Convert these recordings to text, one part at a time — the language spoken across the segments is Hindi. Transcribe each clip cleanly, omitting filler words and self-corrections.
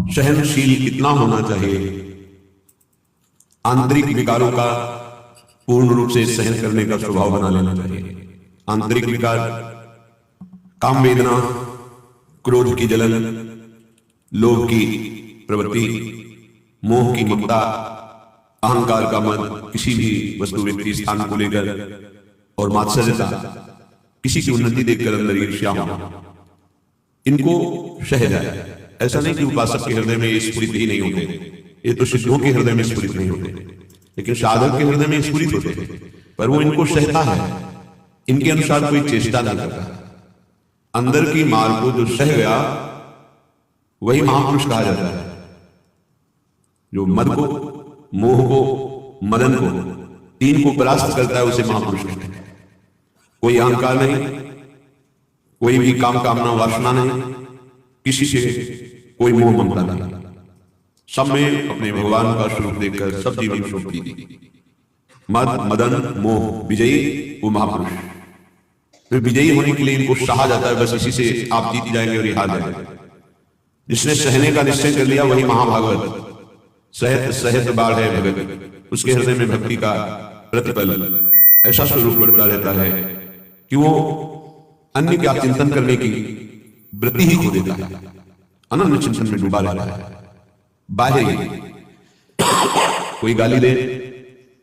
सहनशील इतना होना चाहिए, आंतरिक विकारों का पूर्ण रूप से सहन करने का स्वभाव बना लेना चाहिए। आंतरिक विकार काम वेदना, क्रोध की जलन, लोभ की प्रवृत्ति, मोह की ममता, अहंकार का मद, किसी भी वस्तु व्यक्ति स्थान को लेकर, और मात्सर्यता, किसी की उन्नति देखकर अंदर ईर्ष्या होना, इनको सह जाए। ऐसा नहीं कि उपासक के हृदय में स्फुरित ही नहीं होते, ये तो सिद्धों के हृदय में स्फुरित नहीं होते, लेकिन साधक के हृदय में स्फुरित होते हैं, पर वो इनको सहता है, इनके अनुसार कोई चेष्टा नहीं करता। अंदर की मार को जो सह गया वही महापुरुष कहा जाता है। जो मद को, मोह को, मदन को, तीन को परास्त करता है उसे महापुरुष कहते हैं। कोई अहंकार नहीं, कोई भी काम कामना वासना नहीं, किसी से कोई मोह ममता नहीं, सब में अपने भगवान का स्वरूप देखकर सब जीवन सुख दी। मद मदन मोह विजयी वो महापुरुष। तो विजयी होने के लिए इनको सहा जाता है, बस इसी से आप जीत जाएंगे और हार जाएंगे। जिसने सहने का निश्चय कर लिया वही महाभागवत। सहत सहत बाढ़ है भगत, उसके हृदय में भक्ति का प्रतिपल ऐसा स्वरूप बढ़ता रहता है कि वो अन्य का चिंतन करने की वृत्ति ही खो देता है, अनन्य चिंतन में डूबा रहता है। बाहरी कोई गाली दे,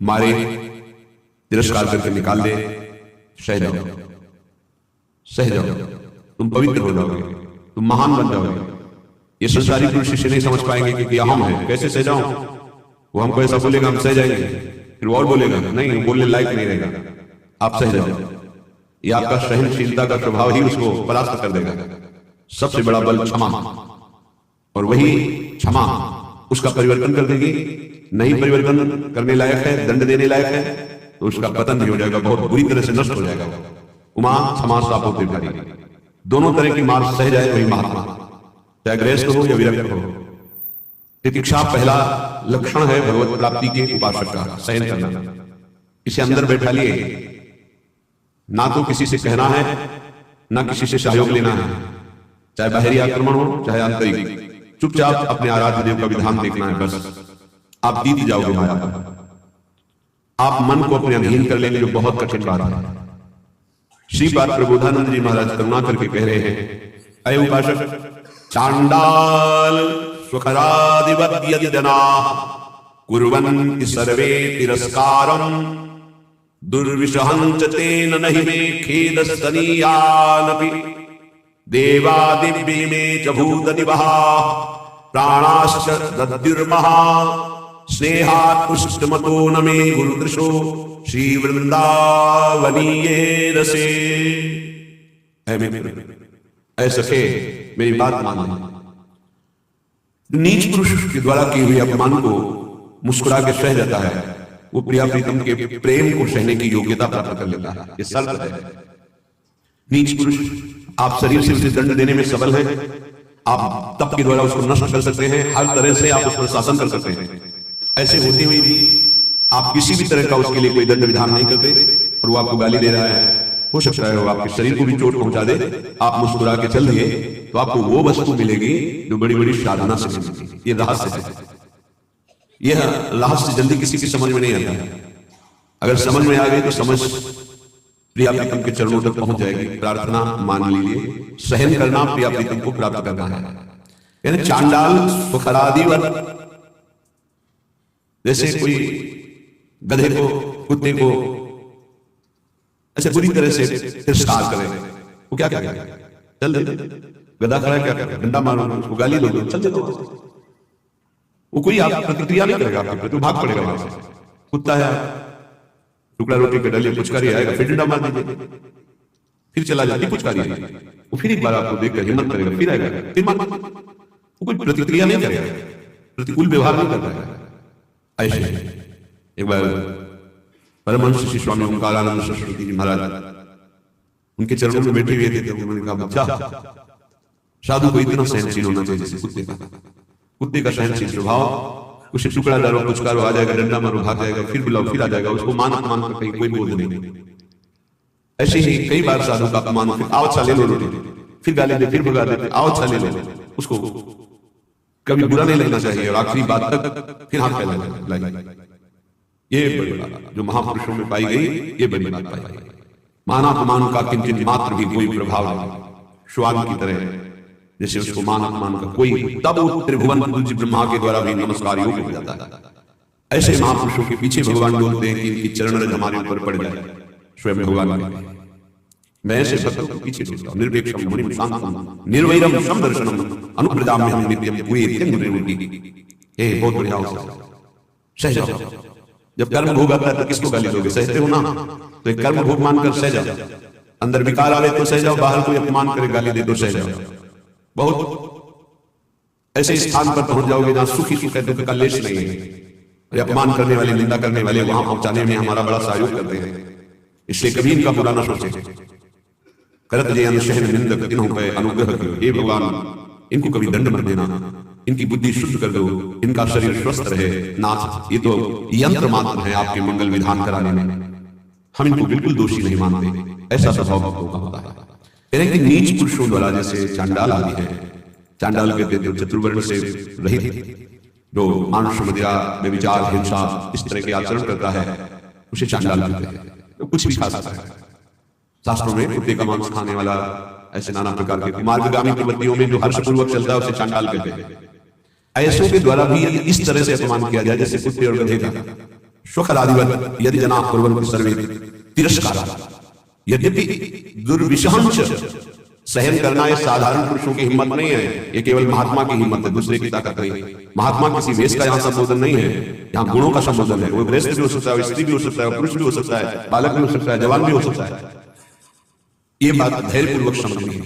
मारे, तिरस्कार करके निकाल दे, सह जाओ, सह जाओ, तुम पवित्र हो जाओगे, तुम महान बन जाओगे। ये संसारी पुरुष शिष्य नहीं समझ पाएंगे कि हम है, कैसे सह जाऊं। वो हमको ऐसा बोलेगा हम सह जाएंगे, फिर वो और बोलेगा नहीं, बोलने लायक नहीं रहेगा, आप सह जाओ। ये आपका सहनशीलता का प्रभाव ही उसको परास्त कर देगा। सबसे बड़ा बल क्षमा, और वही क्षमा उसका परिवर्तन कर देगी। नहीं परिवर्तन करने लायक है, दंड देने लायक है, तो उसका पतन भी हो जाएगा, बहुत बुरी तरह से नष्ट हो जाएगा। उमा क्षमा सापो त्रिधारी, दोनों तरह की मार सह जाए वही महात्मा, चाहे गृहस्थ हो या विरक्त हो। तितिक्षा पहला लक्षण है भगवत प्राप्ति के उपासक का, सहन करना। इसे अंदर बैठा लिए, ना तो किसी से कहना है, ना किसी से सहयोग लेना है, चाहे बाहरी आक्रमण हो चाहे आंतरिक। चुपचाप अपने आराध्य देव का विधान देखना है, बस आप जीत जाओगे माया पर। आप मन को अपने अधीन कर लेंगे, जो बहुत कठिन बात है। श्रीपाद प्रबोधानंद जी महाराज करुणा करके कह रहे हैं, अय उपासक, चांडाल स्वखरादिवद् जना कुर्वन्ति सर्वे तिरस्कारम दुर्विषहं च तेन नहि मे खेदस्तनीयानपि देवादिव्ये मे च भूतदिवः प्राणाश्च दद्युर्महा स्नेहात् पुष्टमतो न मे गुरुदृशो श्रीवृंदावनीये रसे। ऐ मित्र, ऐ सखे, मेरी बात मान ले। नीच पुरुष के द्वारा किए हुए अपमान को मुस्कुरा के सह जाता है, वो प्रिया प्रीतम के प्रेम को सहने की योग्यता प्राप्त कर लेता है। ये शर्त है। नीच पुरुष, आप शरीर से उसे दंड देने में सबल हैं, आप तप के द्वारा उसको नष्ट कर सकते हैं, हर तरह से आप उस पर शासन कर सकते हैं। ऐसे होते हुए भी आप किसी भी तरह का उसके लिए कोई दंड विधान नहीं करते, और वो आपको गाली दे रहा है। हो सकता है वो आपके शरीर को भी चोट पहुंचा दे, आप मुस्कुरा के चल दिए तो आपको वो वस्तु मिलेगी जो बड़ी बड़ी साधना से मिलेगी। ये रहस्य है। यह रहस्य जल्दी किसी की समझ में नहीं आता है। अगर समझ में आ गई तो समझ प्रिया प्रीतम के चरणों तक पहुंच जाएगी। प्रार्थना मान लीजिए, सहन करना प्रिया प्रीतम को प्राप्त करना है। यानी चांडाल स्वखरादिवत, जैसे कोई गधे को, कुत्ते को ऐसे बुरी तरह से तिरस्कार करे, वो क्या करेगा? चल दे, गधा खड़ा क्या करेगा? डंडा मारो, उसको गाली दो, चल चलो। वो कोई आप प्रतिक्रिया नहीं करेगा आपके प्रति, भाग पड़ेगा वहां से। कुत्ता है, टुकड़ा रोटी पे डालिए, पुचकारी आएगा, फिर डंडा मार दीजिए, फिर चला जाती पुचकारी आएगी, वो फिर एक बार आपको देखकर हिम्मत करेगा, फिर आएगा, फिर मार। वो कोई प्रतिक्रिया नहीं करेगा, प्रतिकूल व्यवहार नहीं कर पाएगा। ऐसे एक बार परमहंस श्री स्वामी ओंकारानंद सरस्वती जी महाराज उनके चरणों में बैठे हुए थे, तो उन्होंने कहा, बच्चा, साधु को इतना सहनशील होना चाहिए जैसे कुत्ते का। कुत्ते का सहनशील स्वभाव, उसे टुकड़ा डालो, पुचकारो, आ जाएगा, डंडा मारो, भाग जाएगा, फिर बुलाओ, फिर आ जाएगा, उसको मान अपमान कर कहीं कोई बोझ नहीं। ऐसे ही कई बार साधु का अपमान, फिर आओ अच्छा ले लो रोटी, फिर गाली दे, फिर भगा देते, आओ अच्छा ले लो, उसको कभी बुरा नहीं लगना चाहिए और आखिरी बात तक फिर हाथ फैलाना। ये बड़ी बात जो महापुरुषों में पाई गई, ये बड़ी बात पाई गई। मान अपमान का किंचित मात्र भी कोई प्रभाव नहीं, श्वान की तरह जैसे उसको मान अपमान का कोई, तब वो त्रिभुवन पूज्य ब्रह्मा के द्वारा भी नमस्कार योग्य हो जाता है। ऐसे महापुरुषों के पीछे भगवान बोलते हैं कि इनकी चरण रज हमारे ऊपर पड़ जाए। स्वयं भगवान मैं ऐसे भक्तों के पीछे डूबता हूं। निर्वेक्षम मुनिम शांतम निर्वैरम शम दर्शनम अनुप्रदाम्यहम नित्यम कुएत्यं निर्मुक्ति। हे बहुत बढ़िया हो, सह जाओ। जब कर्म भोग आता है तो किसको गाली दोगे? सहते हो ना, तो एक कर्म भोग मानकर सह जाओ। अंदर विकार आवे तो सह जाओ, बाहर कोई अपमान करे गाली दे तो सह जाओ। बहुत ऐसे स्थान पर पहुंच जाओगे जहां सुखी सुख है, दुख का लेश नहीं है। अपमान करने वाले, निंदा करने वाले वहां पहुंचाने में हमारा बड़ा सहयोग करते हैं। इसलिए कभी इनका बुरा ना सोचे। करत जय अनुशहन निंदक तिन्हों पे अनुग्रह करो। हे भगवान, इनको कभी दंड मत देना, इनकी बुद्धि शुद्ध कर दो, इनका शरीर स्वस्थ रहे। नाथ, ये तो यंत्र मात्र है आपके मंगल विधान कराने में, हम इनको बिल्कुल दोषी नहीं मानते। ऐसा स्वभाव भक्तों का होता है। यानी कि नीच पुरुषों द्वारा, जैसे चांडाल आदि है, चांडाल कहते थे चतुर्वर्ण से रहित, जो मानुष मदिरा व्यभिचार हिंसा इस तरह के आचरण करता है, उसे चांडाल कहते हैं। तो कुछ भी खा सकता है। शास्त्रों में कुत्ते का मांस खाने वाला, ऐसे नाना प्रकार के मार्गगामी प्रवृत्तियों में जो हर्षपूर्वक चलता है उसे चांडाल कहते हैं। ऐसों के द्वारा भी यदि इस तरह से अपमान किया जाए जैसे कुत्ते और गधे का, स्वखलादिवत यदि जना कुर्वन्ति सर्वे तिरस्कार। यद्यपि दुर्विशंस सहन करना ये साधारण पुरुषों की हिम्मत नहीं है, ये केवल महात्मा की हिम्मत है, दूसरे की ताकत नहीं। महात्मा किसी वेश का यहाँ संबोधन नहीं है, यहाँ गुणों का संबोधन है। वो गृहस्थ भी हो सकता है, स्त्री भी हो सकता है, पुरुष भी हो सकता है, बालक भी हो सकता है, जवान भी हो सकता है। ये बात धैर्यपूर्वक समझनी है।